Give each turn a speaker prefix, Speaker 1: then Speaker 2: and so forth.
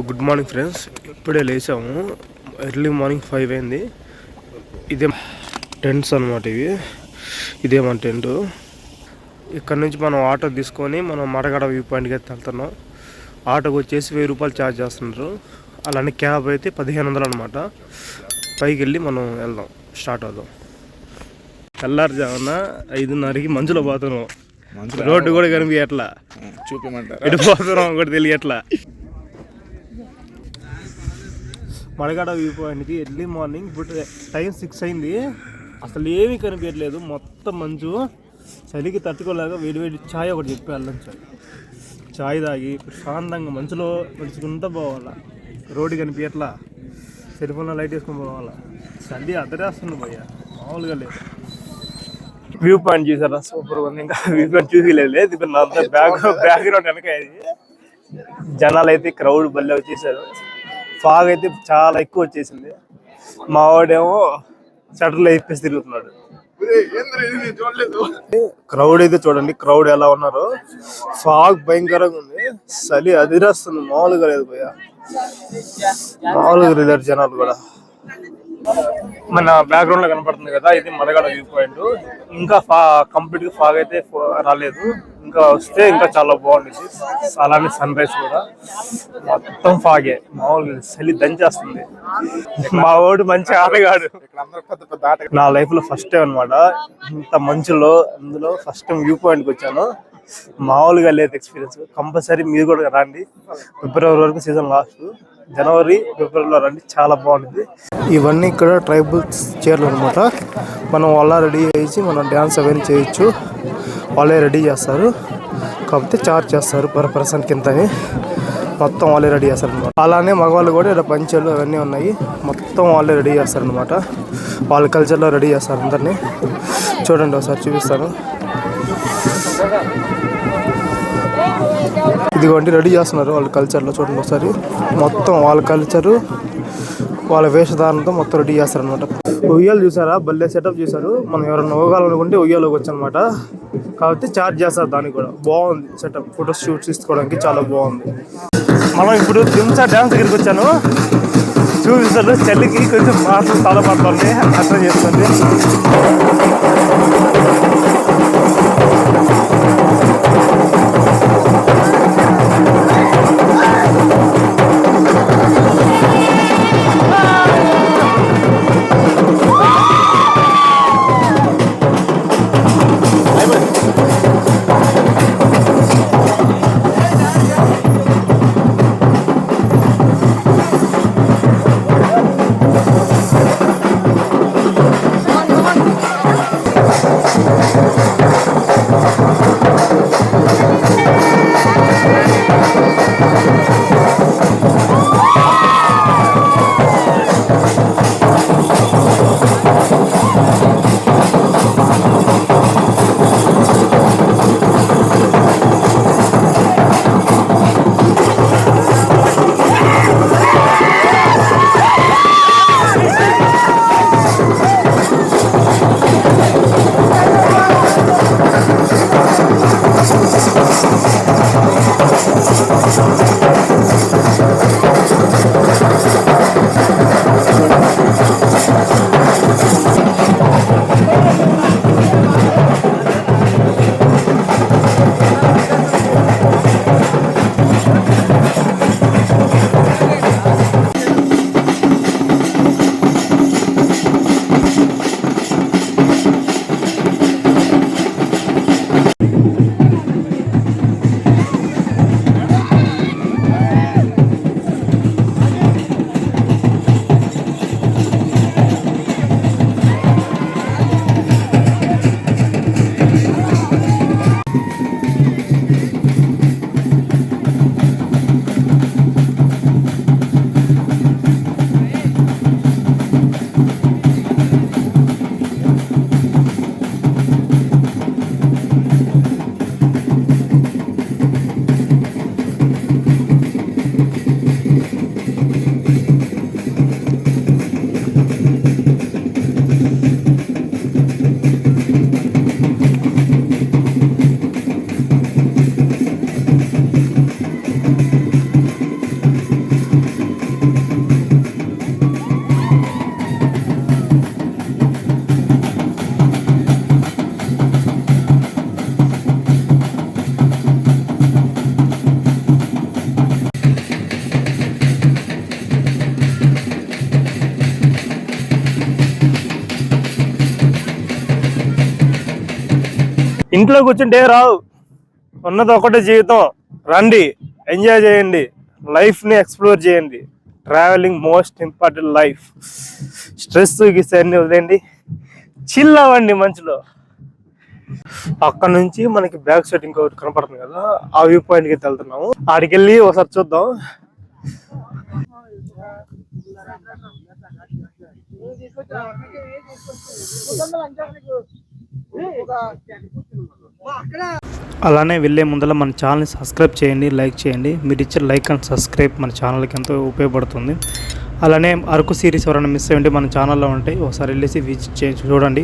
Speaker 1: Good morning friends. ఇప్పుడే లేసాము. Early morning 5 అయింది. ఇదే టెంట్స్ అనమాట. ఇదే మన టెంట్. ఇక్కడ నుంచి మనం ఆటో తీసుకొని మనం మడగడ వ్యూ పాయింట్కి అయితే వెళ్తున్నాం. ఆటోకి వచ్చేసి 1000 రూపాయలు ఛార్జ్ చేస్తున్నారు. అలానే క్యాబ్ అయితే 1500 అనమాట. పైకి వెళ్ళి మనం వెళ్దాం, స్టార్ట్ అవుదాం. తెల్లారుజామున 5:30కి మంచులో పోతున్నాం. రోడ్డు కూడా కనిపించట్లా, చూపిమంటారు ఎటు పోతున్నాం కూడా తెలియట్లా. మడగడ వ్యూ పాయింట్కి ఎర్లీ మార్నింగ్. ఇప్పుడు టైం 6 అయింది. అసలు ఏమీ కనిపించట్లేదు, మొత్తం మంచు. చలికి తట్టుకోలేక వేడి ఛాయ్ ఒకటి చెప్పి వెళ్ళం. ఛాయ్ తాగి ప్రశాంతంగా మంచులో నడుచుకుంటూ పోవాలా. రోడ్డు కనిపించట్లా, సెల్ ఫోన్లో లైట్ వేసుకొని పోవాలా. చలి అదరేస్తుంది భయ్య, మామూలుగా లేదు. వ్యూ పాయింట్ చూసారా, సూపర్ ఉంది. ఇంకా వ్యూ పాయింట్ చూసిలేదు. ఇప్పుడు నా బ్యాక్గ్రౌండ్ వెనక జనాలు అయితే క్రౌడ్ బల్లే వచ్చేసారు. ఫాగ్ అయితే చాలా ఎక్కువ వచ్చేసింది. మా వాడేమో షటర్లో ఇప్పేసి తిరుగుతున్నాడు. క్రౌడ్ అయితే చూడండి, క్రౌడ్ ఎలా ఉన్నారు. ఫాగ్ భయంకరంగా ఉంది, చలి అదిరేస్తుంది, మామూలుగా లేదు భయ్య, మామూలుగా లేదు. జనాలు కూడా మన బ్యాక్గ్రౌండ్ లో కనపడుతుంది కదా, ఇది మడగడ వ్యూ పాయింట్. ఇంకా కంప్లీట్ గా ఫాగ్ అయితే రాలేదు, ఇంకా వస్తే ఇంకా చాలా బాగుంటుంది. అలానే సన్ రైజ్ కూడా మొత్తం ఫాగే, మామూలుగా చలి దంచేస్తుంది. మా వాడు మంచి ఆటగాడు. నా లైఫ్ లో ఫస్ట్ టైం అనమాట ఇంత మంచులో, అందులో ఫస్ట్ టైం వ్యూ పాయింట్కి వచ్చాను. మామూలుగా లేదు ఎక్స్పీరియన్స్. కంపల్సరీ మీరు కూడా రండి. ఫిబ్రవరి వరకు సీజన్ లాస్ట్, జనవరి ఫిబ్రవరిలో రండి, చాలా బాగుంటుంది. ఇవన్నీ ఇక్కడ ట్రైబల్స్ చీరలు అనమాట. మనం వాళ్ళ రెడీ చేసి మనం డ్యాన్స్ అవన్నీ చేయొచ్చు. వాళ్ళే రెడీ చేస్తారు, కాకపోతే చార్జ్ చేస్తారు పర్ పర్సన్ కిందని. మొత్తం వాళ్ళే రెడీ చేస్తారు అనమాట. అలానే మగవాళ్ళు కూడా ఇక్కడ పంచెలు అవన్నీ ఉన్నాయి, మొత్తం వాళ్ళే రెడీ చేస్తారు అనమాట. వాళ్ళ కల్చర్లో రెడీ చేస్తారు అందరినీ. చూడండి ఒకసారి చూపిస్తాను. ఇదిగోండి రెడీ చేస్తున్నారు వాళ్ళ కల్చర్లో, చూడండి ఒకసారి. మొత్తం వాళ్ళ కల్చరు, వాళ్ళ వేషధారణతో మొత్తం రెడీ చేస్తారు అనమాట. ఉయ్యాలు చూసారా, భలే సెటప్ చేశారు. మనం ఎవరైనా ఊగాలనుకుంటే ఉయ్యాలోకి వచ్చనమాట, కాబట్టి ఛార్జ్ చేస్తారు. దానికి కూడా బాగుంది సెటప్. ఫోటో షూట్స్ తీసుకోవడానికి చాలా బాగుంది. మనం ఇప్పుడు దింసా డ్యాన్స్ దగ్గరికి వచ్చాను. చూపిస్తారు, చలికి కొంచెం మాటలు చాలా పడుతుంది, అర్థం చేస్తుంది. ఇంట్లో కూర్చుంటే రావు, ఉన్నది ఒకటే జీవితం. రండి, ఎంజాయ్ చేయండి, లైఫ్ని ఎక్స్ప్లోర్ చేయండి. Travelling most important life. Stress గిస్ అన్ని వదిలేండి, చిల్ అవ్వండి మంచులో. అక్కడ నుంచి మనకి బ్యాక్ సైడ్ ఇంకొకటి కనపడుతుంది కదా, ఆ వ్యూ పాయింట్కి అయితే వెళ్తున్నాము. ఆడికి వెళ్ళి ఒకసారి చూద్దాం. అలానే వెళ్ళే ముందర మన ఛానల్ని సబ్స్క్రైబ్ చేయండి, లైక్ చేయండి. మీరు ఇచ్చే లైక్ అండ్ సబ్స్క్రైబ్ మన ఛానల్కి ఎంతో ఉపయోగపడుతుంది. అలానే అరకు సిరీస్ ఎవరైనా మిస్ అయ్యండి మన ఛానల్లో ఉంటాయి, ఒకసారి వెళ్ళేసి విజిట్ చేసి చూడండి.